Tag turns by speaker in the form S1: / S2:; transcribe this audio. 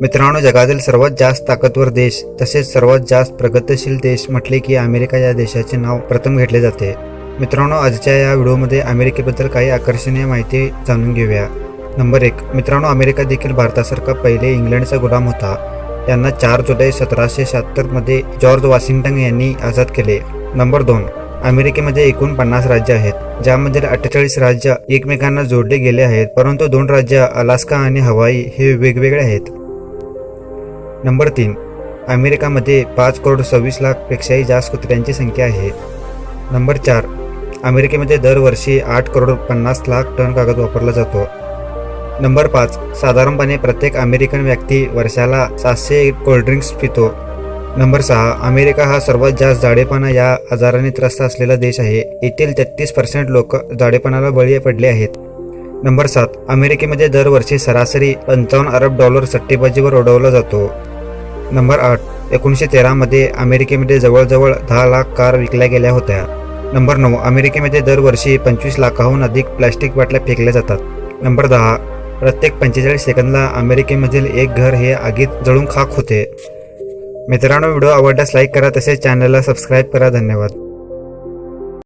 S1: मित्रांनो, जगातील सर्वात जास्त ताकदवर देश तसेच सर्वात जास्त प्रगतशील देश म्हटले की अमेरिका या देशाचे नाव प्रथम घेतले जाते. मित्रांनो, आजच्या या व्हिडिओमध्ये अमेरिकेबद्दल काही आकर्षणीय माहिती जाणून घेऊया. नंबर 1. मित्रांनो, अमेरिका देखील भारतासारखा पहिले इंग्लंडचा गुलाम होता. यांना 4 जुलै 1776 मध्ये जॉर्ज वॉशिंग्टन यांनी आझाद केले. नंबर 2. अमेरिकेमध्ये एकूण 50 राज्य आहेत, ज्यामधील 48 राज्य एकमेकांना जोडले गेले आहेत, परंतु 2 राज्य अलास्का आणि हवाई हे वेगवेगळे आहेत. नंबर 3. अमेरिकामध्ये 5,26,00,000 पेक्षाही जास्त कुत्र्यांची संख्या आहे. नंबर 4. अमेरिकेमध्ये दरवर्षी 8,50,00,000 टन कागद वापरला जातो. नंबर 5. साधारणपणे प्रत्येक अमेरिकन व्यक्ती वर्षाला 700 कोल्ड्रिंक्स पितो. नंबर 6. अमेरिका हा सर्वात जास्त जाडेपणा या आजाराने त्रस्त असलेला देश आहे. येथील 33% लोक जाडेपणाला बळी पडले आहेत. नंबर 7. अमेरिकेमध्ये दरवर्षी सरासरी $55 अरब सट्टेबाजीवर उडवला जातो. नंबर 8. 1913 मध्ये अमेरिकेमध्ये जवळजवळ 10 लाख कार विकल्या गेल्या होत्या. नंबर 9. अमेरिकेमध्ये दरवर्षी 25 लाखाहून अधिक प्लास्टिक बाटल्या फेकल्या जातात. नंबर 10. प्रत्येक 45 सेकंदला अमेरिकेमधील एक घर हे आगीत जळून खाक होते. मित्रांनो, व्हिडिओ आवडल्यास लाईक करा, तसेच चॅनलला सबस्क्राईब करा. धन्यवाद.